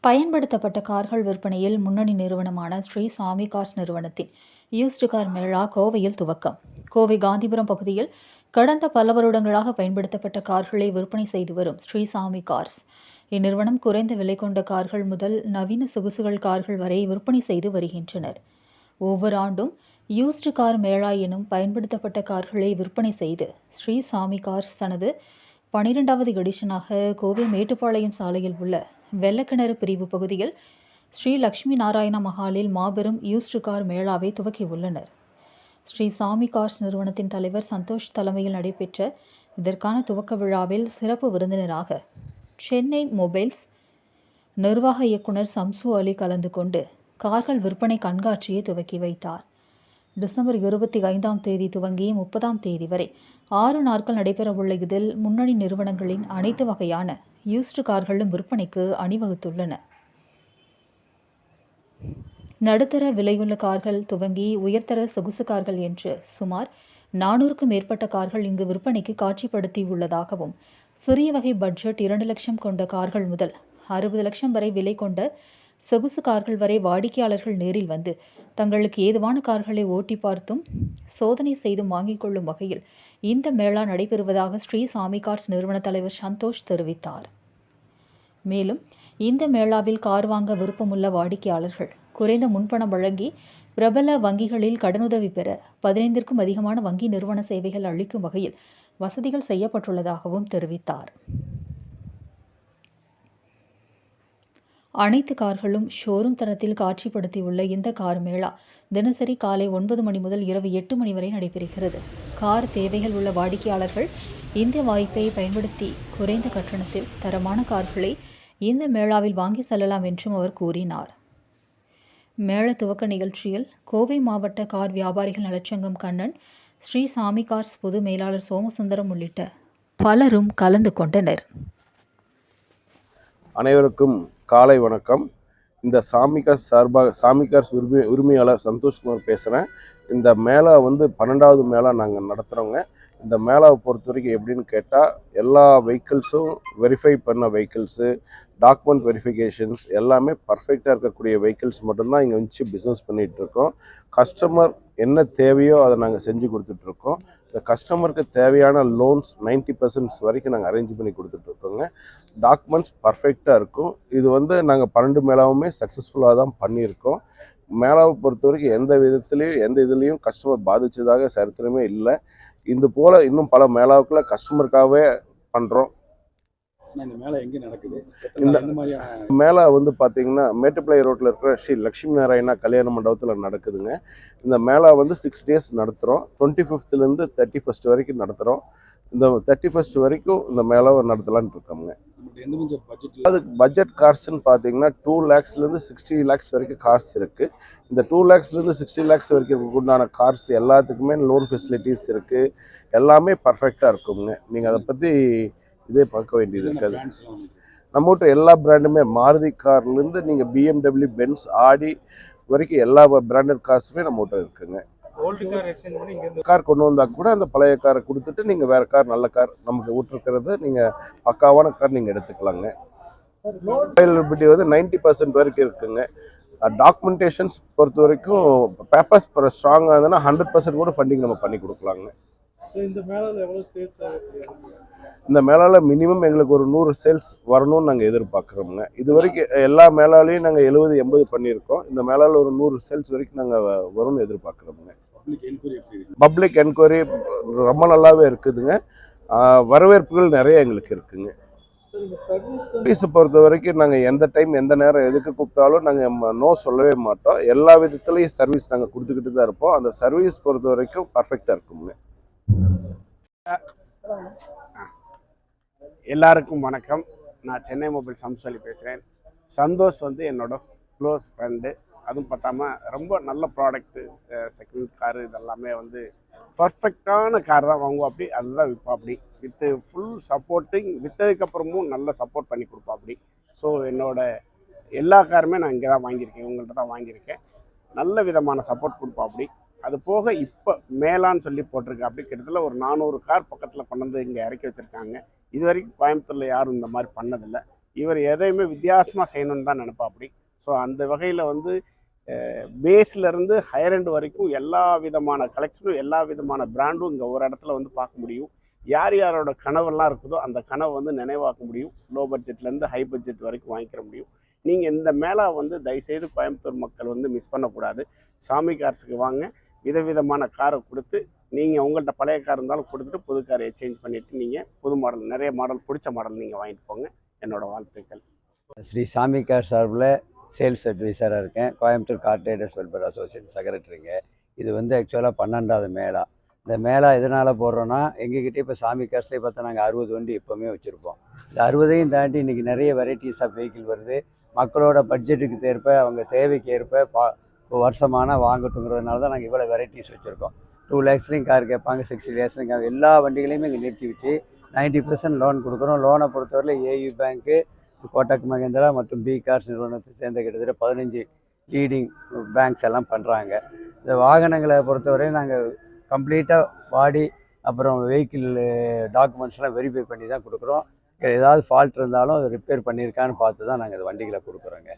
பயன்படுத்தப்பட்ட கார்கள் விற்பனையில் முன்னணி நிறுவனமான ஸ்ரீ சாமி கார்ஸ் நிறுவனத்தின் யூஸ்டு கார் மேளா கோவையில் துவக்கம். கோவை காந்திபுரம் பகுதியில் கடந்த பல வருடங்களாக பயன்படுத்தப்பட்ட கார்களை விற்பனை செய்து வரும் ஸ்ரீ சாமி கார்ஸ் இந்நிறுவனம் குறைந்த விலை கொண்ட கார்கள் முதல் நவீன சொகுசுகள் கார்கள் வரை விற்பனை செய்து வருகின்றனர். ஒவ்வொரு ஆண்டும் யூஸ்டு கார் மேளா எனும் பயன்படுத்தப்பட்ட கார்களை விற்பனை செய்து ஸ்ரீ சாமி கார்ஸ் தனது 12வது எடிஷனாக கோவை மேட்டுப்பாளையம் சாலையில் உள்ள வெள்ளக்கிணறு பிரிவு பகுதியில் ஸ்ரீ லட்சுமி நாராயண மஹாலில் மாபெரும் யூஸ்டு கார் மேளாவை துவக்கியுள்ளனர். ஸ்ரீ சாமி கார்ஸ் நிறுவனத்தின் தலைவர் சந்தோஷ் தலைமையில் நடைபெற்ற இதற்கான துவக்க விழாவில் சிறப்பு விருந்தினராக சென்னை மொபைல்ஸ் நிர்வாக இயக்குனர் சம்சு அலி கலந்து கொண்டு கார்கள் விற்பனை கண்காட்சியை துவக்கி வைத்தார். டிசம்பர் 25ஆம் தேதி துவங்கி 30ஆம் தேதி வரை 6 நாட்கள் நடைபெறவுள்ள இதில் முன்னணி நிறுவனங்களின் அனைத்து வகையான யூஸ்டு கார்களும் விற்பனைக்கு அணிவகுத்துள்ளன. நடுத்தர விலையுள்ள கார்கள் துவங்கி உயர்தர சொகுசு கார்கள் என்று சுமார் 400க்கும் மேற்பட்ட கார்கள் இங்கு விற்பனைக்கு காட்சிப்படுத்தியுள்ளதாகவும், சிறிய வகை பட்ஜெட் 2 லட்சம் கொண்ட கார்கள் முதல் 60 லட்சம் வரை விலை கொண்ட சொகுசு கார்கள் வரை வாடிக்கையாளர்கள் நேரில் வந்து தங்களுக்கு ஏதுவான கார்களை ஓட்டி பார்த்தும் சோதனை செய்தும் வாங்கிக் கொள்ளும் வகையில் இந்த மேளா நடைபெறுவதாக ஸ்ரீ சாமி கார்ஸ் நிறுவன தலைவர் சந்தோஷ் தெரிவித்தார். மேலும் இந்த மேளாவில் கார் வாங்க விருப்பமுள்ள வாடிக்கையாளர்கள் குறைந்த முன்பணம் வழங்கி பிரபல வங்கிகளில் கடனுதவி பெற 15க்கும் அதிகமான வங்கி நிறுவன சேவைகள் அளிக்கும் வகையில் வசதிகள் செய்யப்பட்டுள்ளதாகவும் தெரிவித்தார். அனைத்து கார்களும் ஷோரூம் தரத்தில் காட்சிப்படுத்தியுள்ள இந்த கார் மேளா தினசரி காலை 9 மணி முதல் இரவு 8 மணி வரை நடைபெறுகிறது. கார் தேவைகள் உள்ள வாடிக்கையாளர்கள் இந்த வாய்ப்பை பயன்படுத்தி குறைந்த கட்டணத்தில் தரமான கார்களை இந்த மேளாவில் வாங்கி செல்லலாம் என்றும் அவர் கூறினார். மேள துவக்க நிகழ்ச்சியில் கோவை மாவட்ட கார் வியாபாரிகள் நலச்சங்கம் கண்ணன், ஸ்ரீ சாமி கார்ஸ் பொது மேலாளர் சோமசுந்தரம் உள்ளிட்ட பலரும் கலந்து கொண்டனர். அனைவருக்கும் காலை வணக்கம். இந்த சாமி கார்ஸ் உரிமையாளர் சந்தோஷ்குமார் பேசுகிறேன். இந்த மேளா 12வது மேளா நாங்கள் நடத்துகிறோங்க. இந்த மேளாவை பொறுத்த வரைக்கும் எப்படின்னு கேட்டால், எல்லா வெஹிக்கிள்ஸும் வெரிஃபை பண்ண வெஹிக்கிள்ஸு, டாக்குமெண்ட் வெரிஃபிகேஷன்ஸ் எல்லாமே பர்ஃபெக்டாக இருக்கக்கூடிய வெஹிக்கிள்ஸ் மட்டும்தான் இங்கே வச்சு பிஸ்னஸ் பண்ணிகிட்ருக்கோம். கஸ்டமர் என்ன தேவையோ அதை நாங்கள் செஞ்சு கொடுத்துட்ருக்கோம். இந்த கஸ்டமருக்கு தேவையான லோன்ஸ் 90% வரைக்கும் நாங்கள் அரேஞ்ச் பண்ணி கொடுத்துட்ருக்கோங்க. டாக்குமெண்ட்ஸ் பர்ஃபெக்டாக இருக்கும். இது நாங்கள் 12 மேளாவுமே சக்ஸஸ்ஃபுல்லாக தான் பண்ணியிருக்கோம். மேளாவை பொறுத்த வரைக்கும் எந்த இதுலேயும் கஸ்டமர் பாதித்ததாக சரித்திரமே இல்லை. இது போல் இன்னும் பல மேளாவுக்குள்ள கஸ்டமருக்காகவே பண்ணுறோம். இந்த மேளா எங்கே நடக்குது? இந்த மேளா பார்த்தீங்கன்னா மேட்டுப்பாளைய ரோட்டில் இருக்கிற ஸ்ரீ லட்சுமி நாராயணா கல்யாண மண்டபத்தில் நடக்குதுங்க. இந்த மேளா 6 டேஸ் நடத்துகிறோம். 25லேருந்து 31 வரைக்கும் நடத்துகிறோம். இந்த 31 வரைக்கும் இந்த மேளாவை நடத்தலான்னு இருக்கோங்க. அதுக்கு பட்ஜெட் கார்ஸ்ன்னு பார்த்தீங்கன்னா 2 lakhsலேருந்து 60 lakhs வரைக்கும் கார்ஸ் இருக்குது. இந்த 2 lakhsலேருந்து 60 lakhs வரைக்கும் உண்டான கார்ஸ் எல்லாத்துக்குமே லோன் ஃபெசிலிட்டிஸ் இருக்குது. எல்லாமே பர்ஃபெக்டாக இருக்குங்க. நீங்கள் அதை பற்றி இதே பார்க்க வேண்டியது இருக்காது. நம்மகிட்ட எல்லா பிராண்டுமே மாருதி கார்லேருந்து நீங்கள் BMW, பென்ஸ், ஆடி வரைக்கும் எல்லா பிராண்டட் கார்ஸுமே நம்மகிட்ட இருக்குங்க. கார் கொண்டு வந்தால் கூட அந்த பழைய காரை கொடுத்துட்டு நீங்கள் வேறு கார், நல்ல கார் நமக்கு விட்டுருக்கிறது நீங்கள் பக்காவான கார் நீங்கள் எடுத்துக்கலாங்க. அவைலபிலிட்டி 90% வரைக்கும் இருக்குங்க. டாக்குமெண்டேஷன்ஸ் பொறுத்த வரைக்கும் பேப்பர்ஸ் ஸ்ட்ராங்காக இருந்ததுன்னா 100% கூட ஃபண்டிங் நம்ம பண்ணி கொடுக்கலாங்க. இந்த மேளாவில் மினிமம் எங்களுக்கு ஒரு 100 சேல்ஸ் வரணும்னு நாங்கள் எதிர்பார்க்குறோங்க. இது வரைக்கும் எல்லா மேளாலையும் நாங்கள் 70-80 பண்ணியிருக்கோம். இந்த மேளாவில் ஒரு 100 சேல்ஸ் வரைக்கும் நாங்கள் வரும்னு எதிர்பார்க்குறோங்க. பப்ளிக் என்கொயரி ரொம்ப நல்லாவே இருக்குதுங்க. வரவேற்புகள் நிறைய எங்களுக்கு இருக்குங்க. சர்வீஸை பொறுத்த வரைக்கும் நாங்கள் எந்த டைம் எந்த நேரம் எதுக்கு கூப்பிட்டாலும் நாங்கள் நோ சொல்லவே மாட்டோம். எல்லா விதத்துலேயும் சர்வீஸ் நாங்கள் கொடுத்துக்கிட்டு தான் இருப்போம். அந்த சர்வீஸ் பொறுத்த வரைக்கும் பர்ஃபெக்டாக இருக்குங்க. எல்லாருக்கும் வணக்கம். நான் சென்னை மொபைல் சம்சு அலி பேசுகிறேன். சந்தோஷ் என்னோட க்ளோஸ் ஃப்ரெண்டு. அதுவும் பார்த்தாம ரொம்ப நல்ல ப்ராடக்ட்டு, செகண்ட் காரு இதெல்லாமே பர்ஃபெக்டான கார் தான் வாங்குவோம். அப்படி அதுதான் விற்பாப்படி. வித்து ஃபுல் சப்போர்ட்டிங், விற்றதுக்கப்புறமும் நல்ல சப்போர்ட் பண்ணி கொடுப்பாப்படி. ஸோ என்னோட எல்லா காருமே நான் இங்கே தான் வாங்கியிருக்கேன், உங்கள்கிட்ட தான் வாங்கியிருக்கேன். நல்ல விதமான சப்போர்ட் கொடுப்பாப்படி. அது போக இப்போ மேலான்னு சொல்லி போட்டிருக்கு. அப்படி கிட்டத்தட்ட ஒரு 400 கார் பக்கத்தில் கொண்டு இங்கே இறக்கி வச்சுருக்காங்க. இது வரைக்கும் கோயம்புத்தூரில் யாரும் இந்த மாதிரி பண்ணதில்லை. இவர் எதையுமே வித்தியாசமாக செய்யணும்னு தான் நினைப்பாப்படி. ஸோ அந்த வகையில் வந்து பேஸ்லேருந்து ஹையர் எண்ட் வரைக்கும் எல்லா விதமான கலெக்ஷனும் எல்லா விதமான பிராண்டும் இங்கே ஒரு இடத்துல வந்து பார்க்க முடியும். யார் யாரோட கனவெல்லாம் இருக்குதோ அந்த கனவை வந்து நினைவாக்க முடியும். லோ பட்ஜெட்லேருந்து ஹை பட்ஜெட் வரைக்கும் வாங்கிக்கிற முடியும். நீங்கள் இந்த மேளா வந்து தயவுசெய்து கோயம்புத்தூர் மக்கள் வந்து மிஸ் பண்ணக்கூடாது. சாமி கார்ஸுக்கு வாங்க, விதவிதமான காரை கொடுத்து நீங்கள் உங்கள்கிட்ட பழைய கார் இருந்தாலும் கொடுத்துட்டு புது காரை எக்ஸ்சேஞ்ச் பண்ணிவிட்டு நீங்கள் புது மாடல் நிறைய மாடல் பிடிச்ச மாடல் நீங்கள் வாங்கிட்டு போங்க. என்னோடய வாழ்த்துக்கள். ஸ்ரீ சாமி கார் சார்பில் சேல்ஸ் அட்வைசராக இருக்கேன். Coimbatore car traders welfare association செக்ரட்டரிங்க. இது வந்து ஆக்சுவலாக 12வது மேளா. இந்த மேளா எதனால் போடுறோன்னா, எங்ககிட்ட இப்போ சாமி கார்ஸ்லேயே பார்த்தா நாங்கள் 60 வண்டி எப்போவுமே வச்சுருப்போம். இந்த 60ஐயும் தாண்டி இன்றைக்கி நிறைய வெரைட்டிஸ் ஆஃப் வெஹிக்கிள் வருது. மக்களோட பட்ஜெட்டுக்கு ஏற்ப, அவங்க தேவைக்கு ஏற்ப வருஷமான வாங்கட்டுங்கிறதுனால தான் நாங்கள் இவ்வளோ வெரைட்டிஸ் வச்சுருக்கோம். 2 lakhsலையும் கார் கேட்பாங்க, 60 lakhsலையும் கார். எல்லா வண்டிகளையுமே இங்கே நிறுத்தி வச்சு 90% லோன் கொடுக்குறோம். லோனை பொறுத்தவரையில் ஏயு பேங்க்கு, கோட்டக் மகேந்திரா மற்றும் பி கார்ஸ் நிறுவனத்தை சேர்ந்த கிட்டத்தட்ட 15 லீடிங் பேங்க்ஸ் எல்லாம் பண்ணுறாங்க. இந்த வாகனங்களை பொறுத்தவரை நாங்கள் கம்ப்ளீட்டாக பாடி அப்புறம் வெஹிக்கிள் டாக்குமெண்ட்ஸ்லாம் வெரிஃபை பண்ணி தான் கொடுக்குறோம். ஏதாவது ஃபால்ட் இருந்தாலும் அதை ரிப்பேர் பண்ணியிருக்கான்னு பார்த்து தான் நாங்கள் அந்த வண்டிகளை கொடுக்குறோங்க.